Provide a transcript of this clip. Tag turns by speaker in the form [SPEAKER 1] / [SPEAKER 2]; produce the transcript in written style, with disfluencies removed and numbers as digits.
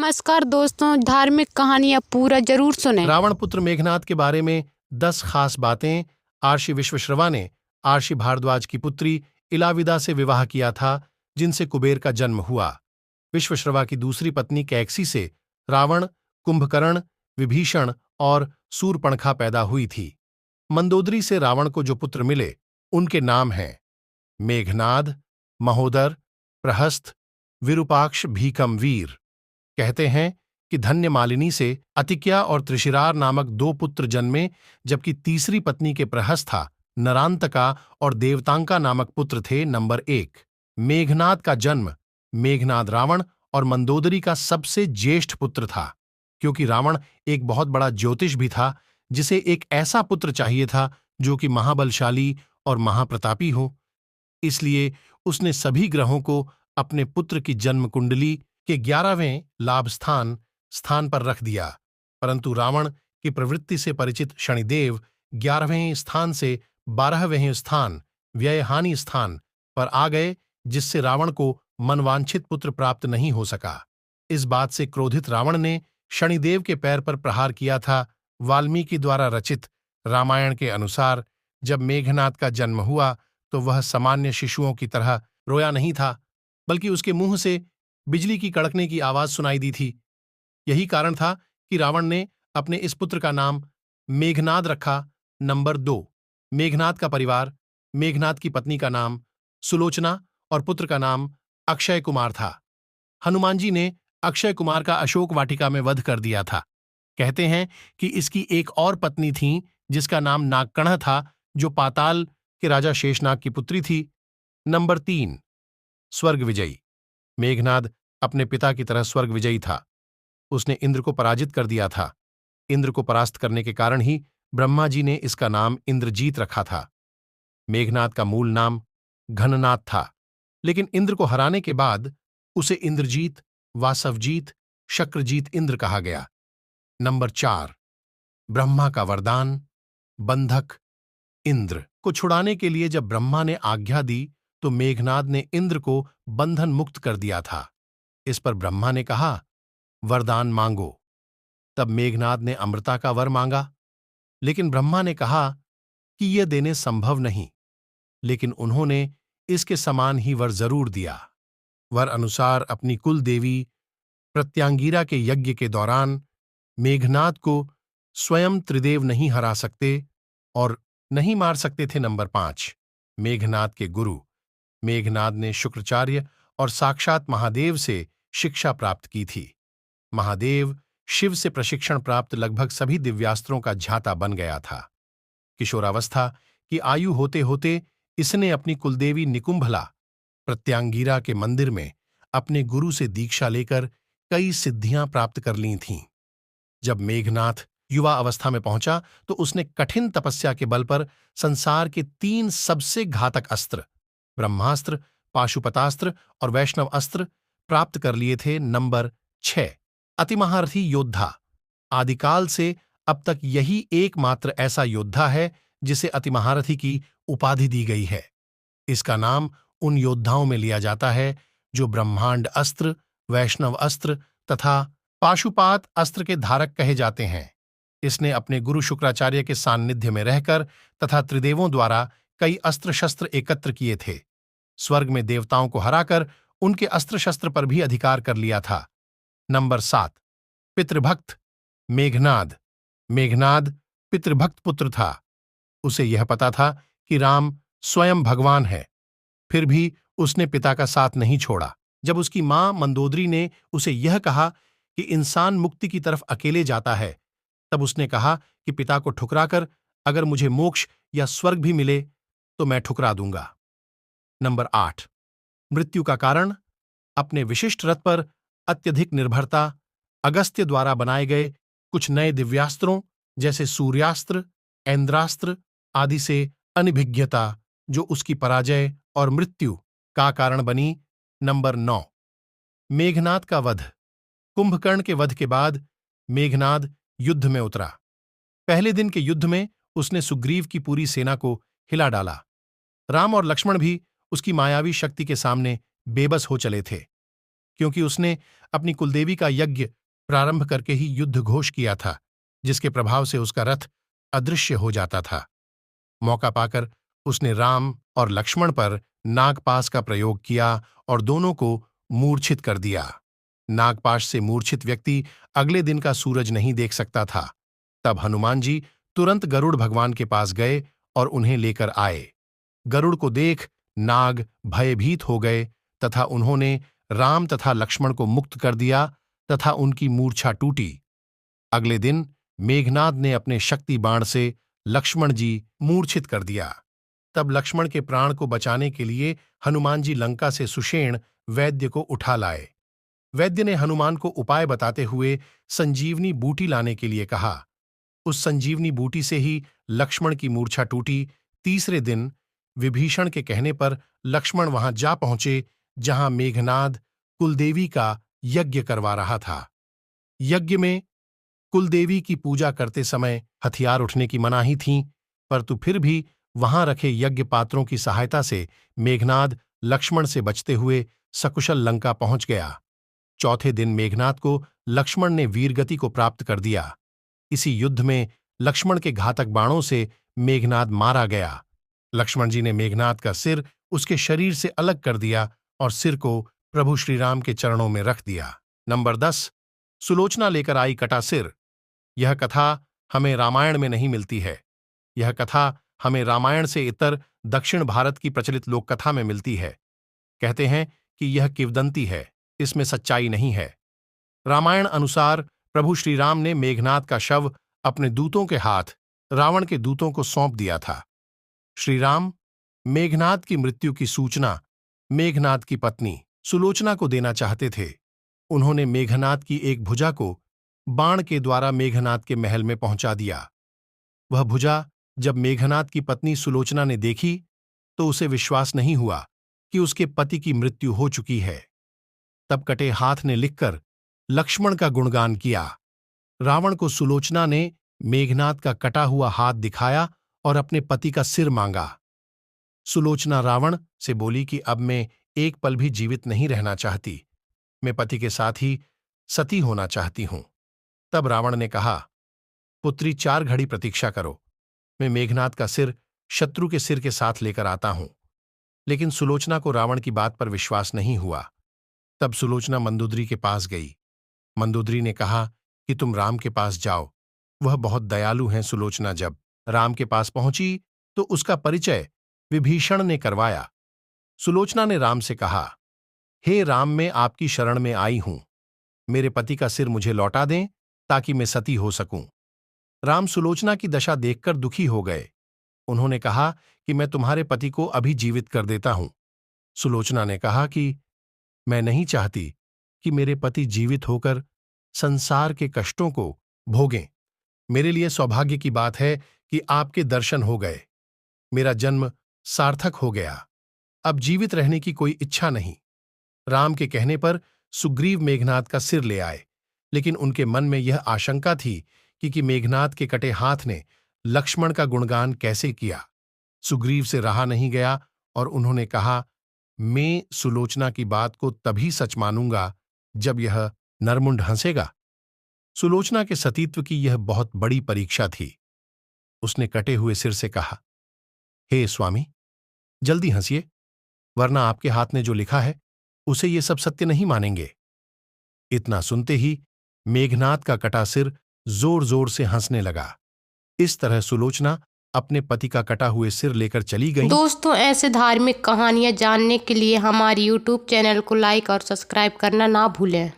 [SPEAKER 1] नमस्कार दोस्तों, धार्मिक कहानियाँ पूरा जरूर सुनें।
[SPEAKER 2] रावण पुत्र मेघनाद के बारे में 10 खास बातें। आर्षि विश्वश्रवा ने आर्षि भारद्वाज की पुत्री इलाविदा से विवाह किया था, जिनसे कुबेर का जन्म हुआ। विश्वश्रवा की दूसरी पत्नी कैकसी से रावण, कुंभकर्ण, विभीषण और सूर्पणखा पैदा हुई थी। मंदोदरी से रावण को जो पुत्र मिले उनके नाम हैं मेघनाद, महोदर, प्रहस्थ, विरूपाक्ष, भीकम, वीर। कहते हैं कि धन्य मालिनी से अतिक्या और त्रिशिरार नामक 2 पुत्र जन्मे, जबकि तीसरी पत्नी के प्रहस्था, नरांतका और देवतांका नामक पुत्र थे। नंबर 1, मेघनाद का जन्म। मेघनाद रावण और मंदोदरी का सबसे ज्येष्ठ पुत्र था, क्योंकि रावण एक बहुत बड़ा ज्योतिष भी था, जिसे एक ऐसा पुत्र चाहिए था जो कि महाबलशाली और महाप्रतापी हो। इसलिए उसने सभी ग्रहों को अपने पुत्र की जन्म कुंडली के 11वें लाभ स्थान पर रख दिया, परंतु रावण की प्रवृत्ति से परिचित शनिदेव 11वें स्थान से 12वें स्थान, व्ययहानि स्थान पर आ गए, जिससे रावण को मनवांछित पुत्र प्राप्त नहीं हो सका। इस बात से क्रोधित रावण ने शनिदेव के पैर पर प्रहार किया था। वाल्मीकि द्वारा रचित रामायण के अनुसार जब मेघनाद का जन्म हुआ तो वह सामान्य शिशुओं की तरह रोया नहीं था, बल्कि उसके मुंह से बिजली की कड़कने की आवाज सुनाई दी थी। यही कारण था कि रावण ने अपने इस पुत्र का नाम मेघनाद रखा। नंबर 2, मेघनाद का परिवार। मेघनाद की पत्नी का नाम सुलोचना और पुत्र का नाम अक्षय कुमार था। हनुमान जी ने अक्षय कुमार का अशोक वाटिका में वध कर दिया था। कहते हैं कि इसकी एक और पत्नी थी, जिसका नाम नागकणा था, जो पाताल के राजा शेषनाग की पुत्री थी। नंबर 3, स्वर्ग विजयी। मेघनाद अपने पिता की तरह स्वर्ग विजयी था। उसने इंद्र को पराजित कर दिया था। इंद्र को परास्त करने के कारण ही ब्रह्मा जी ने इसका नाम इंद्रजीत रखा था। मेघनाद का मूल नाम घननाद था, लेकिन इंद्र को हराने के बाद उसे इंद्रजीत, वासवजीत, शक्रजीत इंद्र कहा गया। नंबर 4, ब्रह्मा का वरदान बंधक। इंद्र को छुड़ाने के लिए जब ब्रह्मा ने आज्ञा दी तो मेघनाद ने इंद्र को बंधन मुक्त कर दिया था। इस पर ब्रह्मा ने कहा, वरदान मांगो। तब मेघनाद ने अमृता का वर मांगा, लेकिन ब्रह्मा ने कहा कि यह देने संभव नहीं, लेकिन उन्होंने इसके समान ही वर जरूर दिया। वर अनुसार अपनी कुल देवी प्रत्यांगिरा के यज्ञ के दौरान मेघनाद को स्वयं त्रिदेव नहीं हरा सकते और नहीं मार सकते थे। नंबर 5, मेघनाद के गुरु। मेघनाद ने शुक्राचार्य और साक्षात महादेव से शिक्षा प्राप्त की थी। महादेव शिव से प्रशिक्षण प्राप्त लगभग सभी दिव्यास्त्रों का झाता बन गया था। किशोरावस्था की आयु होते होते इसने अपनी कुलदेवी निकुंभला प्रत्यांगिरा के मंदिर में अपने गुरु से दीक्षा लेकर कई सिद्धियां प्राप्त कर ली थीं। जब मेघनाथ युवा अवस्था में पहुंचा तो उसने कठिन तपस्या के बल पर संसार के 3 सबसे घातक अस्त्र, ब्रह्मास्त्र, पाशुपतास्त्र और वैष्णव अस्त्र प्राप्त कर लिए थे। नंबर 6, अतिमहारथी योद्धा। आदिकाल से अब तक यही एकमात्र ऐसा योद्धा है जिसे अतिमहारथी की उपाधि दी गई है। इसका नाम उन योद्धाओं में लिया जाता है जो ब्रह्मांड अस्त्र, वैष्णव अस्त्र तथा पाशुपात अस्त्र के धारक कहे जाते हैं। इसने अपने गुरु शुक्राचार्य के सान्निध्य में रहकर तथा त्रिदेवों द्वारा कई अस्त्र शस्त्र एकत्र किए थे। स्वर्ग में देवताओं को हराकर उनके अस्त्र शस्त्र पर भी अधिकार कर लिया था। नंबर 7, पितृभक्त मेघनाद। मेघनाद पितृभक्त पुत्र था। उसे यह पता था कि राम स्वयं भगवान है, फिर भी उसने पिता का साथ नहीं छोड़ा। जब उसकी मां मंदोदरी ने उसे यह कहा कि इंसान मुक्ति की तरफ अकेले जाता है, तब उसने कहा कि पिता को ठुकराकर अगर मुझे मोक्ष या स्वर्ग भी मिले तो मैं ठुकरा दूंगा। नंबर 8, मृत्यु का कारण अपने विशिष्ट रथ पर अत्यधिक निर्भरता। अगस्त्य द्वारा बनाए गए कुछ नए दिव्यास्त्रों जैसे सूर्यास्त्र, ऐन्द्रास्त्र आदि से अनभिज्ञता, जो उसकी पराजय और मृत्यु का कारण बनी। नंबर 9, मेघनाद का वध। कुंभकर्ण के वध के बाद मेघनाद युद्ध में उतरा। पहले दिन के युद्ध में उसने सुग्रीव की पूरी सेना को हिला डाला। राम और लक्ष्मण भी उसकी मायावी शक्ति के सामने बेबस हो चले थे। क्योंकि उसने अपनी कुलदेवी का यज्ञ प्रारंभ करके ही युद्ध घोष किया था, जिसके प्रभाव से उसका रथ अदृश्य हो जाता था। मौका पाकर उसने राम और लक्ष्मण पर नागपाश का प्रयोग किया और दोनों को मूर्छित कर दिया। नागपाश से मूर्छित व्यक्ति अगले दिन का सूरज नहीं देख सकता था। तब हनुमान जी तुरंत गरुड़ भगवान के पास गए और उन्हें लेकर आए। गरुड़ को देख नाग भयभीत हो गए तथा उन्होंने राम तथा लक्ष्मण को मुक्त कर दिया तथा उनकी मूर्छा टूटी। अगले दिन मेघनाद ने अपने शक्ति बाण से लक्ष्मण जी मूर्छित कर दिया। तब लक्ष्मण के प्राण को बचाने के लिए हनुमान जी लंका से सुषेण वैद्य को उठा लाए। वैद्य ने हनुमान को उपाय बताते हुए संजीवनी बूटी लाने के लिए कहा। उस संजीवनी बूटी से ही लक्ष्मण की मूर्छा टूटी। तीसरे दिन विभीषण के कहने पर लक्ष्मण वहां जा पहुंचे जहां मेघनाद कुलदेवी का यज्ञ करवा रहा था। यज्ञ में कुलदेवी की पूजा करते समय हथियार उठने की मनाही थी, परंतु फिर भी वहां रखे यज्ञ पात्रों की सहायता से मेघनाद लक्ष्मण से बचते हुए सकुशल लंका पहुंच गया। चौथे दिन मेघनाद को लक्ष्मण ने वीरगति को प्राप्त कर दिया। इसी युद्ध में लक्ष्मण के घातक बाणों से मेघनाद मारा गया। लक्ष्मण जी ने मेघनाद का सिर उसके शरीर से अलग कर दिया और सिर को प्रभु श्रीराम के चरणों में रख दिया। नंबर 10, सुलोचना लेकर आई कटा सिर। यह कथा हमें रामायण में नहीं मिलती है। यह कथा हमें रामायण से इतर दक्षिण भारत की प्रचलित लोक कथा में मिलती है। कहते हैं कि यह किंवदंती है, इसमें सच्चाई नहीं है। रामायण अनुसार प्रभु श्रीराम ने मेघनाद का शव अपने दूतों के हाथ रावण के दूतों को सौंप दिया था। श्रीराम मेघनाद की मृत्यु की सूचना मेघनाद की पत्नी सुलोचना को देना चाहते थे। उन्होंने मेघनाद की एक भुजा को बाण के द्वारा मेघनाद के महल में पहुंचा दिया। वह भुजा जब मेघनाद की पत्नी सुलोचना ने देखी तो उसे विश्वास नहीं हुआ कि उसके पति की मृत्यु हो चुकी है। तब कटे हाथ ने लिखकर लक्ष्मण का गुणगान किया। रावण को सुलोचना ने मेघनाद का कटा हुआ हाथ दिखाया और अपने पति का सिर मांगा। सुलोचना रावण से बोली कि अब मैं एक पल भी जीवित नहीं रहना चाहती, मैं पति के साथ ही सती होना चाहती हूं। तब रावण ने कहा, पुत्री 4 घड़ी प्रतीक्षा करो, मैं मेघनाद का सिर शत्रु के सिर के साथ लेकर आता हूं। लेकिन सुलोचना को रावण की बात पर विश्वास नहीं हुआ। तब सुलोचना मंदोदरी के पास गई। मंदोदरी ने कहा कि तुम राम के पास जाओ, वह बहुत दयालु हैं। सुलोचना जब राम के पास पहुंची तो उसका परिचय विभीषण ने करवाया। सुलोचना ने राम से कहा, हे राम, मैं आपकी शरण में आई हूं, मेरे पति का सिर मुझे लौटा दें ताकि मैं सती हो सकूं। राम सुलोचना की दशा देखकर दुखी हो गए। उन्होंने कहा कि मैं तुम्हारे पति को अभी जीवित कर देता हूं। सुलोचना ने कहा कि मैं नहीं चाहती कि मेरे पति जीवित होकर संसार के कष्टों को भोगें। मेरे लिए सौभाग्य की बात है कि आपके दर्शन हो गए, मेरा जन्म सार्थक हो गया, अब जीवित रहने की कोई इच्छा नहीं। राम के कहने पर सुग्रीव मेघनाद का सिर ले आए, लेकिन उनके मन में यह आशंका थी कि मेघनाद के कटे हाथ ने लक्ष्मण का गुणगान कैसे किया। सुग्रीव से रहा नहीं गया और उन्होंने कहा, मैं सुलोचना की बात को तभी सच मानूंगा जब यह नरमुंड हंसेगा। सुलोचना के सतीत्व की यह बहुत बड़ी परीक्षा थी। उसने कटे हुए सिर से कहा, हे स्वामी, जल्दी हंसिए, वरना आपके हाथ ने जो लिखा है उसे ये सब सत्य नहीं मानेंगे। इतना सुनते ही मेघनाद का कटा सिर जोर जोर से हंसने लगा। इस तरह सुलोचना अपने पति का कटा हुए सिर लेकर चली गई।
[SPEAKER 1] दोस्तों, ऐसे धार्मिक कहानियाँ जानने के लिए हमारे YouTube चैनल को लाइक और सब्सक्राइब करना ना भूलें।